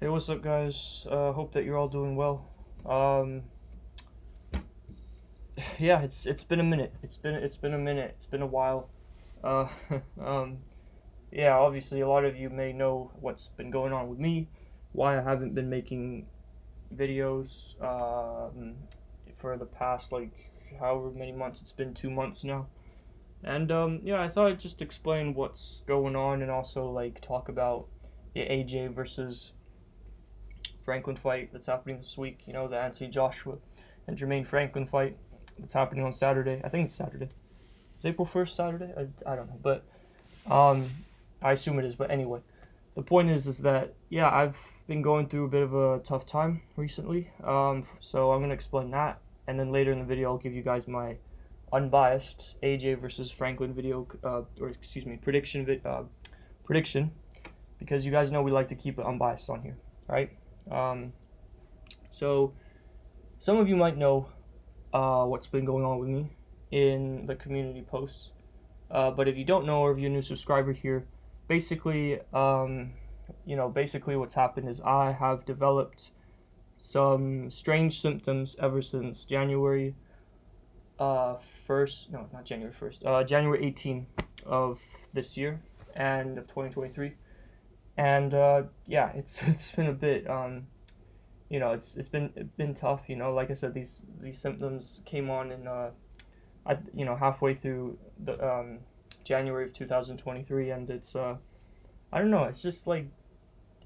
Hey, what's up, guys? Hope that you're all doing well. Um, yeah, it's been a minute. It's been a minute. It's been a while. Uh, um, yeah, obviously a lot of you may know what's been going on with me, why I haven't been making videos for the past like however many months. It's been 2 months now, and yeah, I thought I'd just explain what's going on and also like talk about the AJ versus Franklin fight that's happening this week. You know, the Anthony Joshua and Jermaine Franklin fight that's happening on Saturday. I think it's Saturday. Is April 1st Saturday? I don't know, but I assume it is. But anyway, the point is that yeah, I've been going through a bit of a tough time recently. So I'm gonna explain that, and then later in the video I'll give you guys my unbiased AJ versus Franklin video, or excuse me, prediction, because you guys know we like to keep it unbiased on here, right? So some of you might know what's been going on with me in the community posts, but if you don't know, or if you're a new subscriber here, basically what's happened is I have developed some strange symptoms ever since January 1st, no, not January 1st, January 18th of this year and of 2023. And yeah, it's been a bit it's been tough. Like I said, these symptoms came on in halfway through the January of 2023, and it's I don't know, it's just like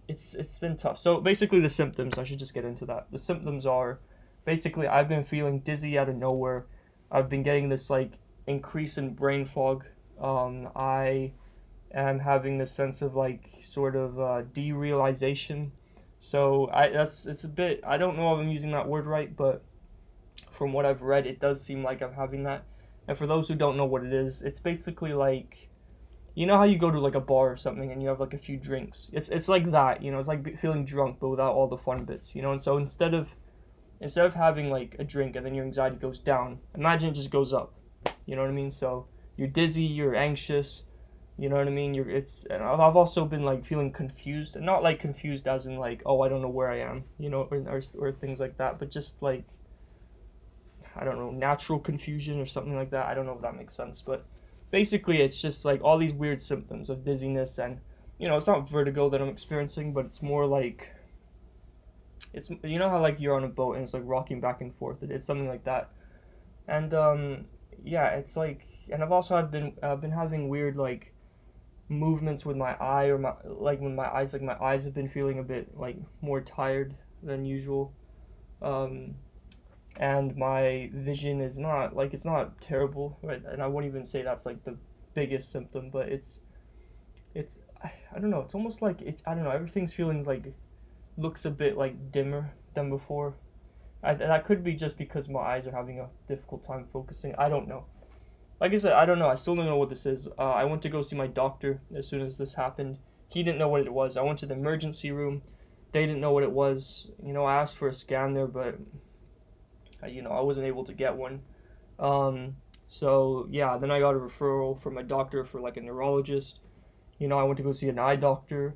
it's been tough. So basically the symptoms, I should just get into that. The symptoms are basically I've been feeling dizzy out of nowhere. I've been getting this like increase in brain fog. I am having this sense of like sort of derealization. So it's a bit, I don't know if I'm using that word right, but from what I've read, it does seem like I'm having that. And for those who don't know what it is, it's basically like, you know how you go to like a bar or something and you have like a few drinks. It's like that, it's like feeling drunk but without all the fun bits, And so instead of having like a drink and then your anxiety goes down, imagine it just goes up. You know what I mean? So you're dizzy, you're anxious. You know what I mean? And I've also been like feeling confused, and not like confused as in like, oh, I don't know where I am, or things like that, but just like, I don't know, natural confusion or something like that. I don't know if that makes sense, but basically it's just like all these weird symptoms of dizziness, and it's not vertigo that I'm experiencing, but it's more like, it's, how like you're on a boat and it's like rocking back and forth. It's something like that, and yeah, it's like, and I've been having weird like movements with my eye, or when my eyes have been feeling a bit like more tired than usual, and my vision is not like, it's not terrible, right? And I won't even say that's like the biggest symptom, but it's I don't know, it's almost like I don't know, everything's feeling like, looks a bit like dimmer than before. That could be just because my eyes are having a difficult time focusing. I don't know. Like I said, I don't know. I still don't know what this is. I went to go see my doctor as soon as this happened. He didn't know what it was. I went to the emergency room. They didn't know what it was. I asked for a scan there, but I wasn't able to get one. So yeah, then I got a referral from my doctor for like a neurologist. I went to go see an eye doctor.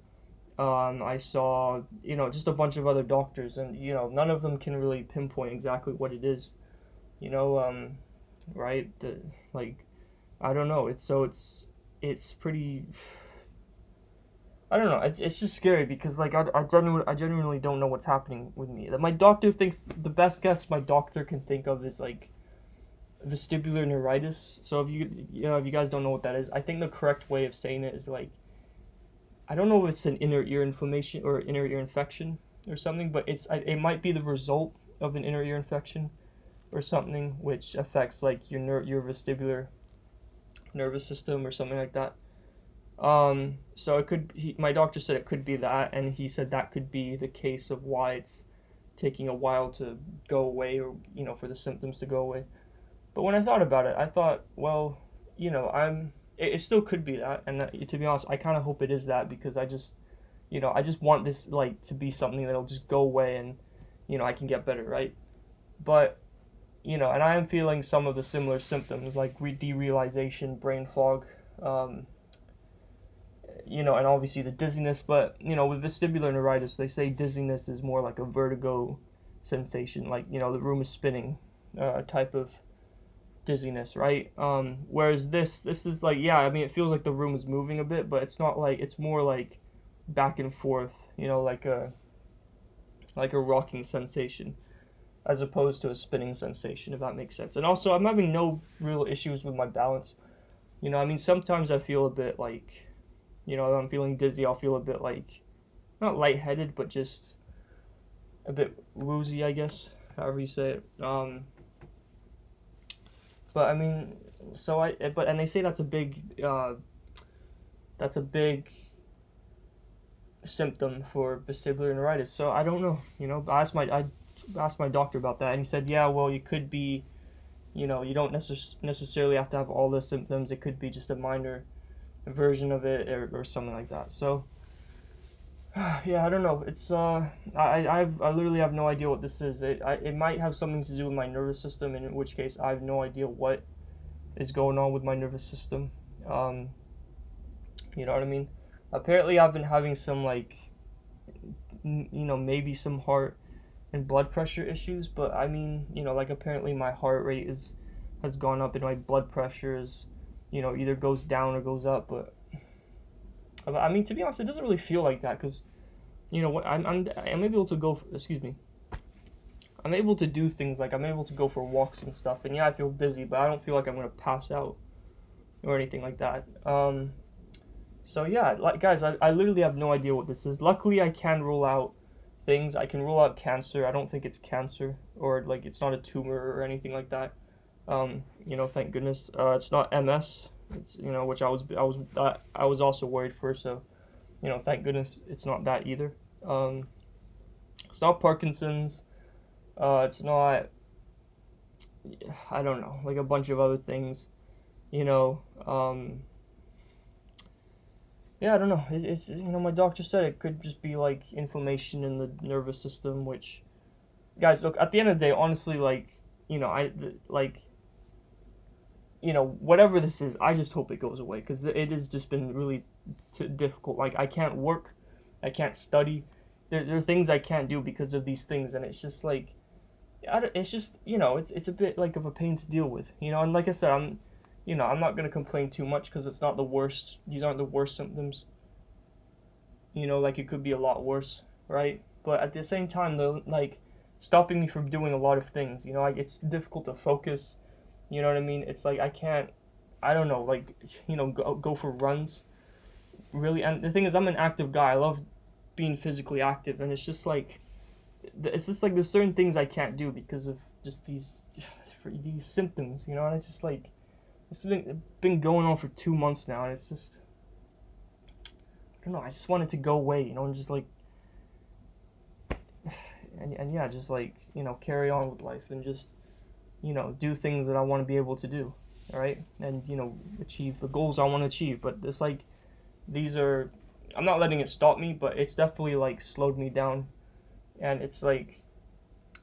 I saw, just a bunch of other doctors, and none of them can really pinpoint exactly what it is. Right? I don't know. It's pretty. I don't know. It's just scary because like I genuinely don't know what's happening with me. My doctor thinks the best guess my doctor can think of is like vestibular neuritis. So if you guys don't know what that is, I think the correct way of saying it is like, I don't know if it's an inner ear inflammation or inner ear infection or something, but it might be the result of an inner ear infection or something, which affects like your vestibular nervous system or something like that. So it could. My doctor said it could be that, and he said that could be the case of why it's taking a while to go away, or for the symptoms to go away. But when I thought about it, I thought, well, it still could be that, and to be honest, I kind of hope it is that, because I just want this like to be something that'll just go away and I can get better, right? But and I am feeling some of the similar symptoms like derealization, brain fog, and obviously the dizziness. But with vestibular neuritis, they say dizziness is more like a vertigo sensation, like the room is spinning, type of dizziness, right? Whereas this is like, yeah, I mean, it feels like the room is moving a bit, but it's not like, it's more like back and forth, like a rocking sensation, as opposed to a spinning sensation, if that makes sense. And also, I'm having no real issues with my balance. I mean, sometimes I feel a bit like, if I'm feeling dizzy, I'll feel a bit like, not lightheaded, but just a bit woozy, I guess, however you say it. But I mean, and they say that's a big symptom for vestibular neuritis. So I don't know, I asked my doctor about that, and he said, yeah, well, you could be, you don't necessarily have to have all the symptoms. It could be just a minor version of it, or something like that. So yeah, I don't know. It's I literally have no idea what this is. It might have something to do with my nervous system, in which case I have no idea what is going on with my nervous system. You know what I mean? Apparently, I've been having some, like, maybe some heart and blood pressure issues, but I mean, like, apparently my heart rate has gone up and my blood pressure is, either goes down or goes up. But I mean, to be honest, it doesn't really feel like that, because what I'm able to go. I'm able to do things, like I'm able to go for walks and stuff, and yeah, I feel dizzy, but I don't feel like I'm gonna pass out or anything like that. So yeah, like, guys, I literally have no idea what this is. Luckily, I can rule out things. I can rule out cancer. I don't think it's cancer, or like it's not a tumor or anything like that. Thank goodness. It's not MS. It's which I was also worried for. So, thank goodness it's not that either. It's not Parkinson's. It's not. I don't know, like a bunch of other things. Yeah, I don't know. It's my doctor said it could just be like inflammation in the nervous system, which, guys, look, at the end of the day, honestly, like, whatever this is, I just hope it goes away, because it has just been really difficult. Like, I can't work, I can't study. There are things I can't do because of these things, and it's just like, it's just, it's a bit like of a pain to deal with, and like I said, I'm not going to complain too much, because it's not the worst. These aren't the worst symptoms. Like, it could be a lot worse, right? But at the same time, they're, like, stopping me from doing a lot of things. Like, it's difficult to focus. You know what I mean? It's like, I don't know, like, go for runs. Really, and the thing is, I'm an active guy. I love being physically active, and it's just like there's certain things I can't do because of just these symptoms, and it's just like, it's been going on for 2 months now, and it's just, I don't know, I just want it to go away, and just like, and yeah, just like, carry on with life, and just, do things that I want to be able to do, all right, and, achieve the goals I want to achieve. But it's like, I'm not letting it stop me, but it's definitely, like, slowed me down, and it's like,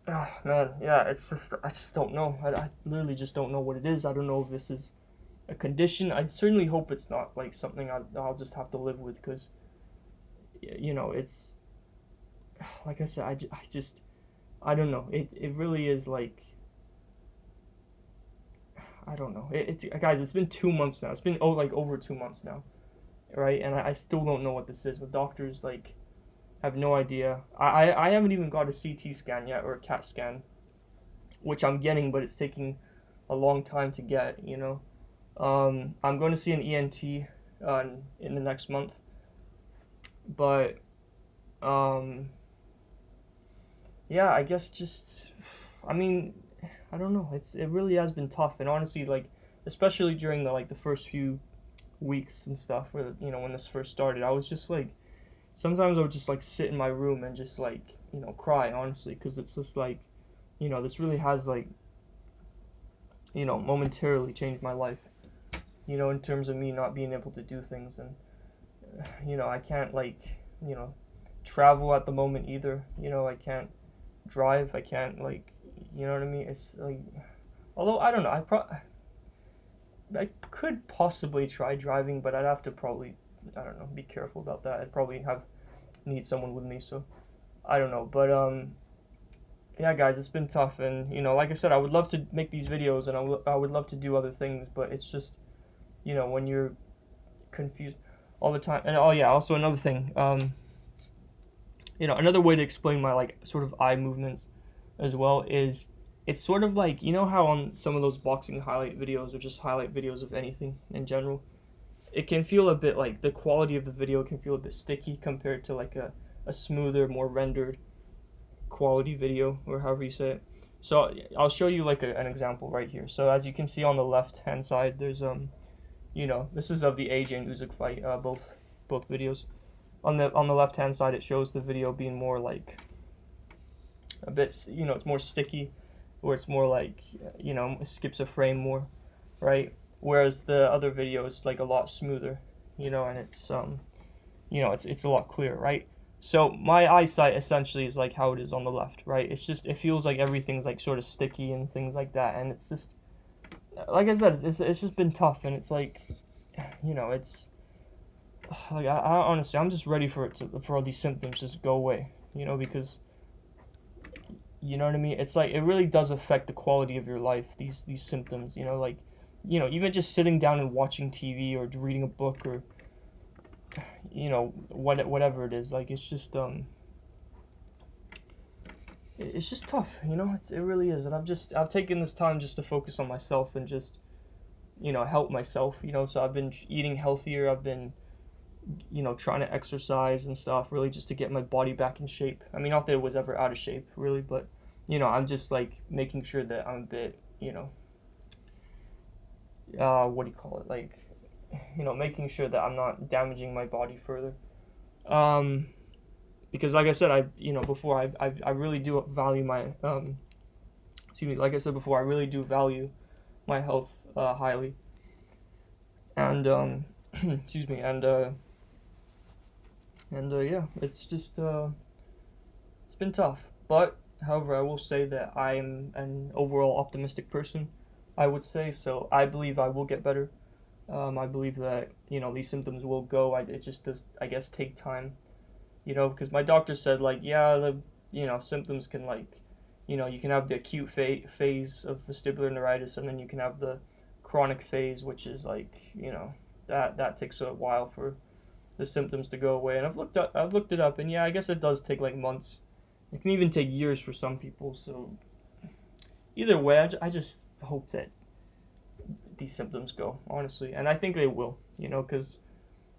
oh, man, yeah, it's just, I just don't know. I literally just don't know what it is. I don't know if this is a condition. I certainly hope it's not, like, something I'll just have to live with, because, it's, like I said, I don't know. It really is, like, I don't know. Guys, it's been 2 months now. It's been, over 2 months now, right? And I still don't know what this is. The doctors, like, have no idea. I haven't even got a CT scan yet, or a CAT scan, which I'm getting, but it's taking a long time to get, I'm going to see an ENT in the next month, but yeah, I guess just, I mean, I don't know. It really has been tough, and honestly, like, especially during the first few weeks and stuff, where when this first started, I was just like, sometimes I would just, like, sit in my room and just, like, cry, honestly, because it's just like, this really has, like, momentarily changed my life, in terms of me not being able to do things, and I can't, like, travel at the moment either. I can't drive. I can't, like, you know what I mean? It's like, although I don't know, I could possibly try driving, but I'd have to probably I don't know, be careful about that. I'd probably need someone with me, so I don't know. But yeah, guys, it's been tough, and like I said, I would love to make these videos, and I would love to do other things, but it's just, when you're confused all the time. And oh yeah, also another thing, another way to explain my like sort of eye movements as well is it's sort of like, how on some of those boxing highlight videos or just highlight videos of anything in general, it can feel a bit like the quality of the video can feel a bit sticky compared to like a smoother, more rendered quality video, or however you say it. So I'll show you like an example right here. So as you can see on the left hand side, there's this is of the AJ and Usyk fight, both videos. On the left hand side, it shows the video being more like a bit, it's more sticky, or it's more like, it skips a frame more, right? Whereas the other video is like a lot smoother, and it's it's a lot clearer, right? So my eyesight essentially is like how it is on the left, right? It's just, it feels like everything's like sort of sticky and things like that, and it's just, like I said, it's just been tough, and it's like, it's like I honestly, I'm just ready for all these symptoms just to go away, because, you know what I mean? It's like, it really does affect the quality of your life, these symptoms, like, even just sitting down and watching TV or reading a book, or whatever it is, like, it's just tough, it really is. And I've taken this time just to focus on myself and just help myself, so I've been eating healthier, I've been trying to exercise and stuff, really just to get my body back in shape. I mean, not that it was ever out of shape really, but I'm just like making sure that I'm a bit what do you call it, like, making sure that I'm not damaging my body further, because like I said, before, I really do value my like I said before, I really do value my health highly, and excuse me, and yeah, it's just it's been tough, but however, I will say that I'm an overall optimistic person, I would say. So I believe I will get better. I believe that, these symptoms will go. It just does, I guess, take time, because my doctor said, like, yeah, the, symptoms can, like, you can have the acute phase of vestibular neuritis, and then you can have the chronic phase, which is like, that takes a while for the symptoms to go away. And I've looked it up, and yeah, I guess it does take like months. It can even take years for some people. So either way, I just hope that these symptoms go, honestly, and I think they will, because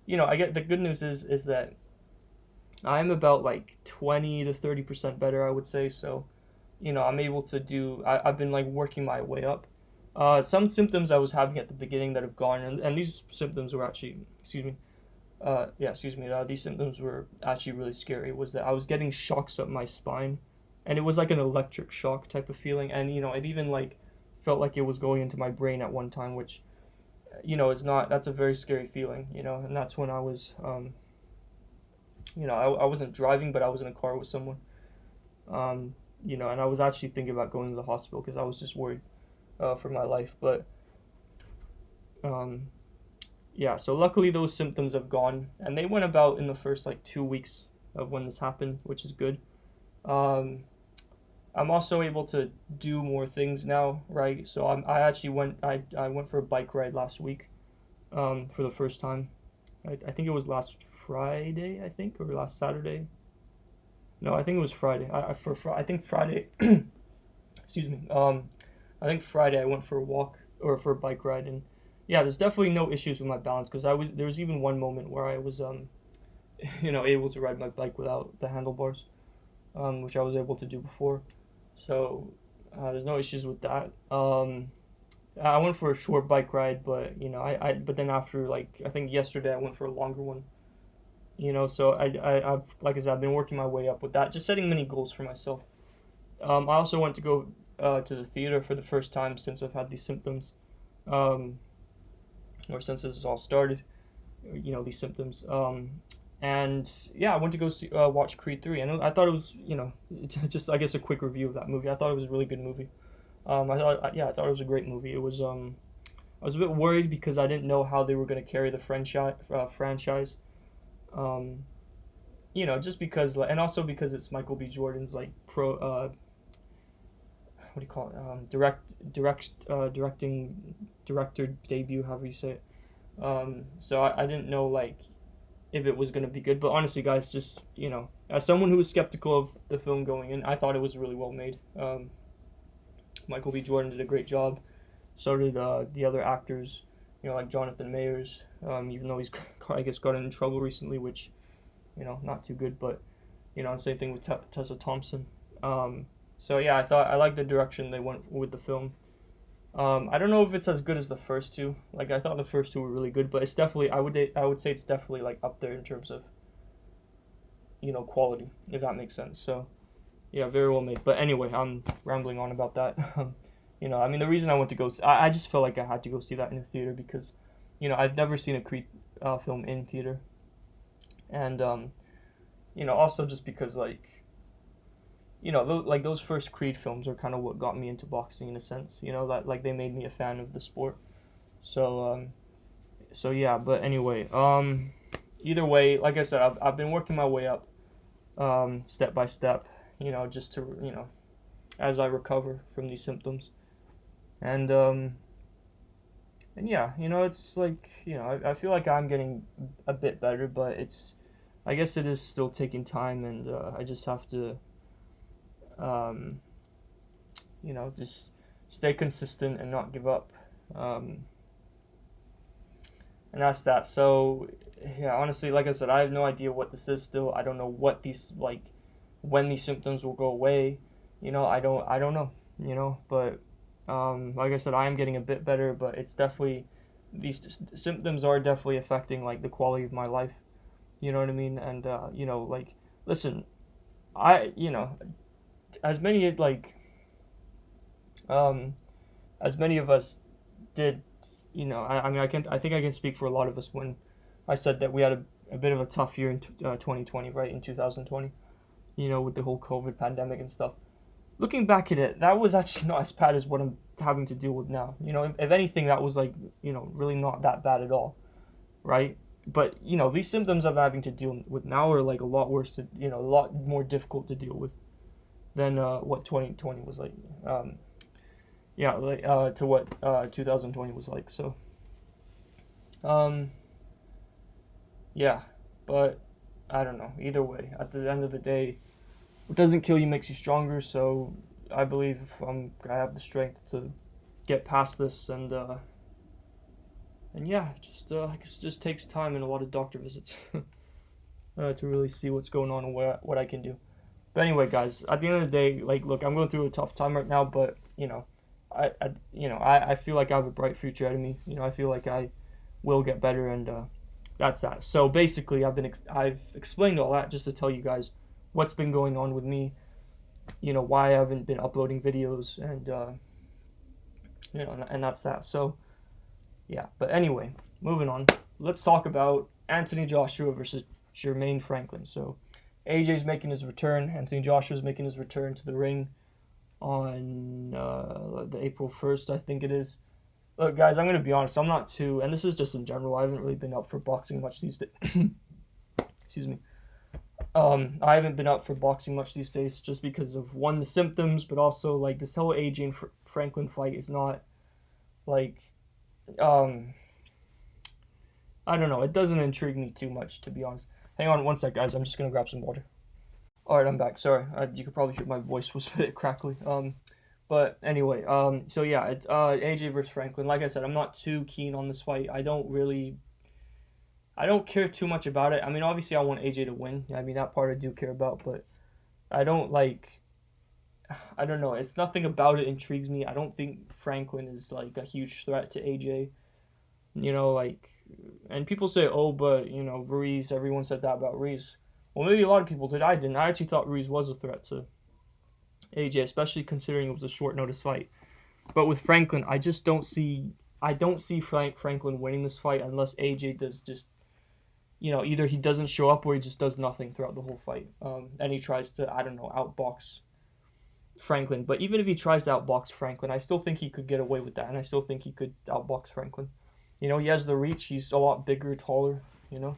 I get, the good news is that I'm about like 20 to 30% better, I would say. So I'm able to do, I've been like working my way up. Some symptoms I was having at the beginning that have gone, and these symptoms were actually, these symptoms were actually really scary. Was that I was getting shocks up my spine, and it was like an electric shock type of feeling, and it even like felt like it was going into my brain at one time, which is not, that's a very scary feeling, and that's when I was I wasn't driving, but I was in a car with someone, and I was actually thinking about going to the hospital because I was just worried for my life. But yeah, so luckily those symptoms have gone, and they went about in the first like 2 weeks of when this happened, which is good. I'm also able to do more things now, right? So I actually went for a bike ride last week, for the first time. I think it was last Friday, I think, or last Saturday. No, I think it was Friday. I think Friday. Excuse me. I think Friday I went for a walk, or for a bike ride, and yeah, there's definitely no issues with my balance, because there was even one moment where I was able to ride my bike without the handlebars, which I was able to do before. So there's no issues with that. I went for a short bike ride, but but then after, like, I think yesterday I went for a longer one. So I've, like I said, I've been working my way up with that, just setting many goals for myself. I also went to go to the theater for the first time since I've had these symptoms, or since this all started, these symptoms. And yeah, I went to go watch Creed 3, and I thought it was, just, I guess, a quick review of that movie. I thought it was a really good movie. I thought it was a great movie. It was, I was a bit worried because I didn't know how they were going to carry the franchise. Um, just because, and also because it's Michael B. Jordan's like what do you call it? Director debut, however you say it. So I didn't know like if it was gonna be good, but honestly, guys, just as someone who was skeptical of the film going in, I thought it was really well made. Michael B. Jordan did a great job. So did the other actors, like Jonathan Mayers. Even though he's I guess gotten in trouble recently, which not too good, but same thing with Tessa Thompson. So yeah, I like the direction they went with the film. I don't know if it's as good as the first two. Like I thought the first two were really good, but it's definitely I would say it's definitely like up there in terms of quality, if that makes sense. So yeah, very well made. But anyway, I'm rambling on about that. I mean the reason I went to go, I just felt like I had to go see that in the theater because, I've never seen a Creed film in theater, and also just because like. Like those first Creed films are kind of what got me into boxing in a sense. That like they made me a fan of the sport. So yeah. But anyway, either way, like I said, I've been working my way up, step by step. Just to as I recover from these symptoms, and yeah, it's like I feel like I'm getting a bit better, but I guess it is still taking time, and I just have to. Just stay consistent and not give up. And that's that. So, yeah, honestly, like I said, I have no idea what this is still. I don't know what when these symptoms will go away. I don't know, but, like I said, I am getting a bit better, but it's definitely, these symptoms are definitely affecting, like, the quality of my life. You know what I mean? And, like, listen, as many as many of us did, I mean I think I can speak for a lot of us when I said that we had a bit of a tough year in 2020, right, in 2020, with the whole COVID pandemic and stuff. Looking back at it, that was actually not as bad as what I'm having to deal with now. If anything, that was like really not that bad at all, right? But these symptoms I'm having to deal with now are like a lot worse a lot more difficult to deal with than what 2020 was like. To what 2020 was like. So, yeah, but I don't know. Either way, at the end of the day, what doesn't kill you makes you stronger. So I believe I have the strength to get past this, and yeah, I guess it just takes time and a lot of doctor visits to really see what's going on and what I can do. But anyway, guys, at the end of the day, like, look, I'm going through a tough time right now, but I feel like I have a bright future ahead of me. I feel like I will get better, and that's that. So basically, I've explained all that just to tell you guys what's been going on with me. Why I haven't been uploading videos, and and that's that. So yeah. But anyway, moving on. Let's talk about Anthony Joshua versus Jermaine Franklin. So. AJ's making his return. Anthony Joshua's making his return to the ring on the April 1st, I think it is. Look, guys, I'm going to be honest. I'm not too, and this is just in general, I haven't really been up for boxing much these days. Excuse me. I haven't been up for boxing much these days just because of, one, the symptoms, but also, like, this whole AJ and Franklin fight is not, like, I don't know. It doesn't intrigue me too much, to be honest. Hang on one sec, guys. I'm just going to grab some water. Alright, I'm back. Sorry. You could probably hear my voice was a bit crackly. But anyway, so yeah, it's AJ versus Franklin. Like I said, I'm not too keen on this fight. I don't care too much about it. I mean, obviously I want AJ to win. I mean, that part I do care about, but I don't know. It's nothing about it intrigues me. I don't think Franklin is like a huge threat to AJ. And people say, oh, but, Ruiz, everyone said that about Ruiz. Well, maybe a lot of people did. I didn't. I actually thought Ruiz was a threat to AJ, especially considering it was a short notice fight. But with Franklin, I don't see Franklin winning this fight unless AJ does just, either he doesn't show up or he just does nothing throughout the whole fight. And he tries to, I don't know, outbox Franklin. But even if he tries to outbox Franklin, I still think he could get away with that, and I still think he could outbox Franklin. You know, he has the reach. He's a lot bigger, taller. You know.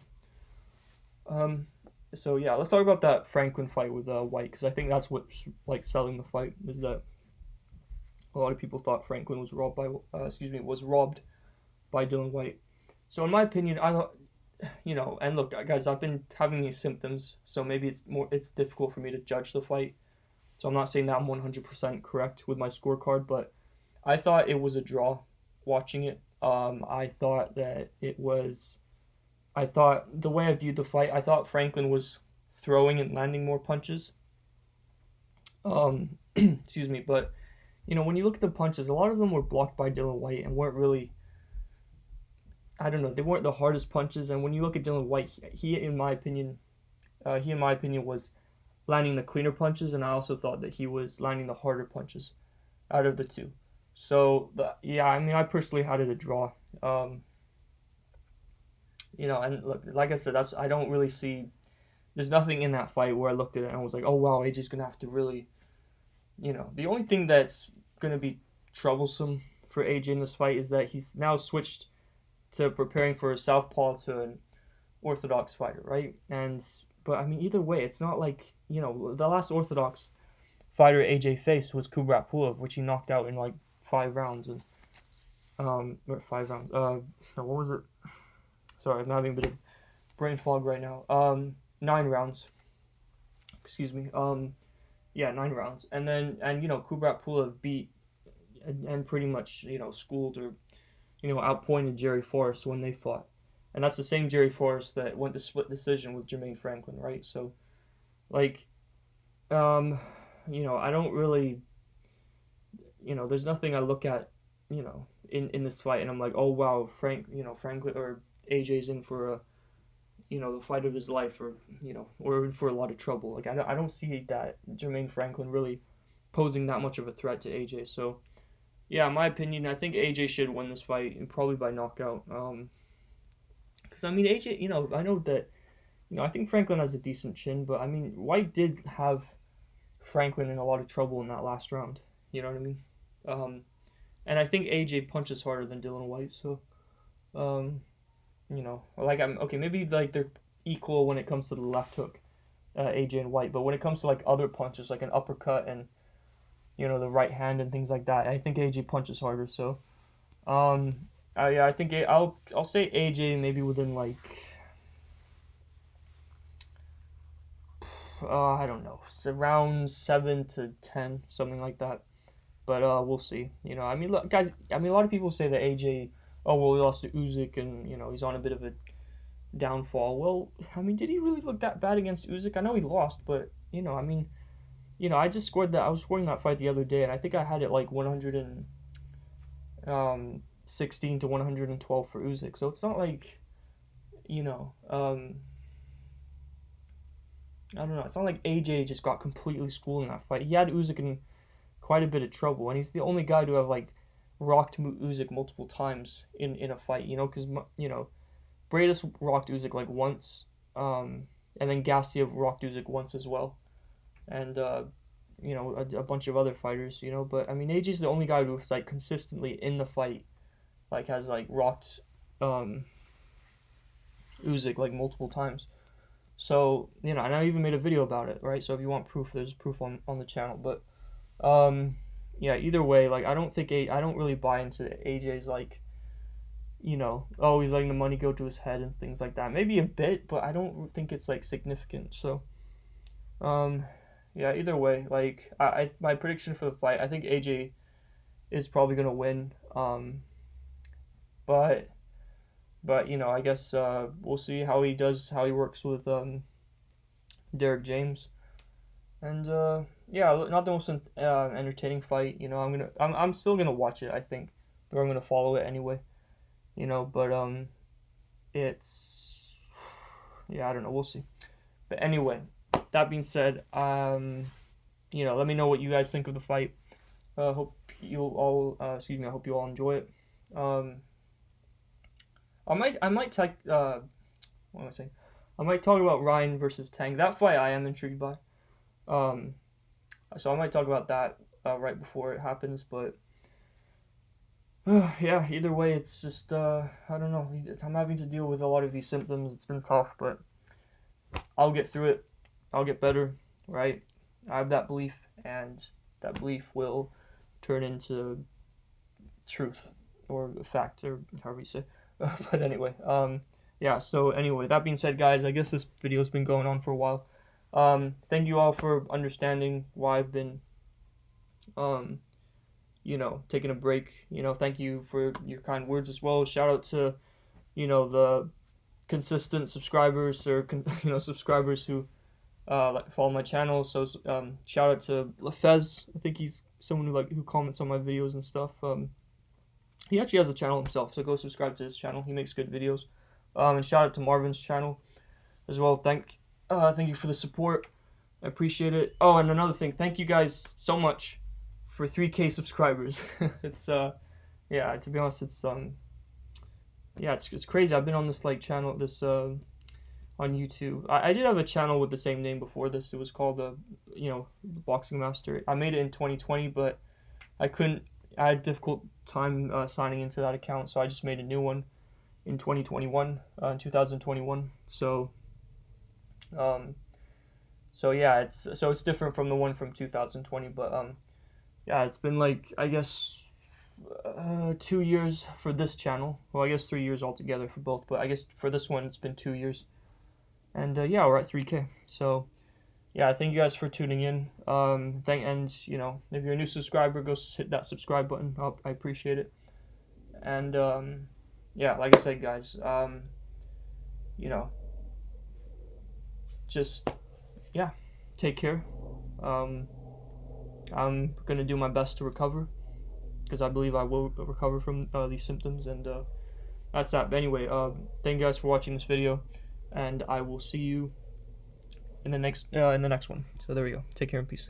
So yeah, let's talk about that Franklin fight with Whyte, because I think that's what's like selling the fight, is that a lot of people thought Franklin was robbed by Dillian Whyte. So in my opinion, I thought, you know, and look, guys, I've been having these symptoms, so maybe it's difficult for me to judge the fight. So I'm not saying that I'm 100% correct with my scorecard, but I thought it was a draw watching it. I thought the way I viewed the fight, I thought Franklin was throwing and landing more punches. Excuse me, but you know, when you look at the punches, a lot of them were blocked by Dillian Whyte and weren't really, I don't know, they weren't the hardest punches. And when you look at Dillian Whyte, he in my opinion was landing the cleaner punches, and I also thought that he was landing the harder punches out of the two. So yeah, I mean, I personally had it a draw. You know, and look, like I said, I don't really see. There's nothing in that fight where I looked at it and I was like, oh wow, AJ's gonna have to really, you know, the only thing that's gonna be troublesome for AJ in this fight is that he's now switched to preparing for a southpaw to an orthodox fighter, right? But I mean, either way, it's not like, you know, the last orthodox fighter AJ faced was Kubrat Pulev, which he knocked out in like 5 rounds, and or 5 rounds. What was it? Sorry, I'm having a bit of brain fog right now. 9 rounds. Excuse me. Yeah, 9 rounds. And you know, Kubrat Pulev beat and pretty much, you know, schooled or, you know, outpointed Jerry Forrest when they fought. And that's the same Jerry Forrest that went to split decision with Jermaine Franklin, right? So, like, you know, I don't really, you know, there's nothing I look at, you know, in this fight and I'm like, oh wow, Franklin or AJ's in for a, you know, the fight of his life, or, you know, or in for a lot of trouble. Like, I don't see that Jermaine Franklin really posing that much of a threat to AJ. So, yeah, in my opinion, I think AJ should win this fight, and probably by knockout. Because, I mean, AJ, you know, I know that, you know, I think Franklin has a decent chin, but, I mean, Whyte did have Franklin in a lot of trouble in that last round. You know what I mean? And I think AJ punches harder than Dillian Whyte, so, you know, like, maybe, like, they're equal when it comes to the left hook, AJ and Whyte, but when it comes to, like, other punches, like an uppercut and, you know, the right hand and things like that, I think AJ punches harder, so, yeah, I think I'll say AJ maybe within, like, I don't know, around 7 to 10, something like that, but, we'll see, you know, I mean, look, guys, I mean, a lot of people say that AJ, oh, well, he lost to Usyk, and, you know, he's on a bit of a downfall. Well, I mean, did he really look that bad against Usyk? I know he lost, but, you know, I mean, you know, I was scoring that fight the other day, and I think I had it like 116 to 112 for Usyk, so it's not like, you know, I don't know, it's not like AJ just got completely schooled in that fight. He had Usyk in quite a bit of trouble, and he's the only guy to have, like, rocked Usyk multiple times in a fight, you know, because, you know, Bradis rocked Usyk like once, and then Gastiev rocked Usyk once as well, and, you know, a bunch of other fighters, you know, but, I mean, AJ's the only guy who's, like, consistently in the fight, like, has, like, rocked, Usyk, like, multiple times, so, you know, and I even made a video about it, right, so if you want proof, there's proof on the channel, but, yeah, either way, like, I don't really buy into AJ's, like, you know, oh, he's letting the money go to his head and things like that. Maybe a bit, but I don't think it's, like, significant. So, yeah, either way, like, my prediction for the fight, I think AJ is probably going to win. But, you know, I guess, we'll see how he works with, Derek James. And, yeah, not the most entertaining fight, you know, I'm still gonna watch it, I think, or I'm gonna follow it anyway, you know, but, it's, yeah, I don't know, we'll see, but anyway, that being said, you know, let me know what you guys think of the fight, I hope you all enjoy it, I might talk about Ryan versus Tang. That fight I am intrigued by. So I might talk about that right before it happens, but yeah, either way, it's just, I don't know, I'm having to deal with a lot of these symptoms. It's been tough, but I'll get through it. I'll get better, right? I have that belief, and that belief will turn into truth, or fact, or however you say. But anyway, yeah, so anyway, that being said, guys, I guess this video's been going on for a while. Thank you all for understanding why I've been, taking a break. Thank you for your kind words as well. Shout out to, the consistent subscribers, or subscribers who follow my channel. So shout out to LaFez. I think he's someone who comments on my videos and stuff. He actually has a channel himself, so go subscribe to his channel. He makes good videos. And shout out to Marvin's channel as well. Thank you for the support. I appreciate it. Oh, and another thing, thank you guys so much for 3K subscribers. It's yeah, to be honest, it's it's crazy. I've been on this channel, on YouTube. I did have a channel with the same name before this. It was called Boxing Master. I made it in 2020, but I had a difficult time signing into that account, so I just made a new one in 2021, in 2021. So yeah, it's different from the one from 2020, but yeah, it's been I guess 2 years for this channel. Well, I guess 3 years altogether for both, but I guess for this one it's been 2 years. And yeah, we're at 3K. So yeah, thank you guys for tuning in. If you're a new subscriber, go hit that subscribe button. I appreciate it. And yeah, like I said, guys, just yeah, take care. I'm gonna do my best to recover, because I believe I will recover from these symptoms, and that's that. But anyway, thank you guys for watching this video, and I will see you in the next one. So there we go. Take care and peace.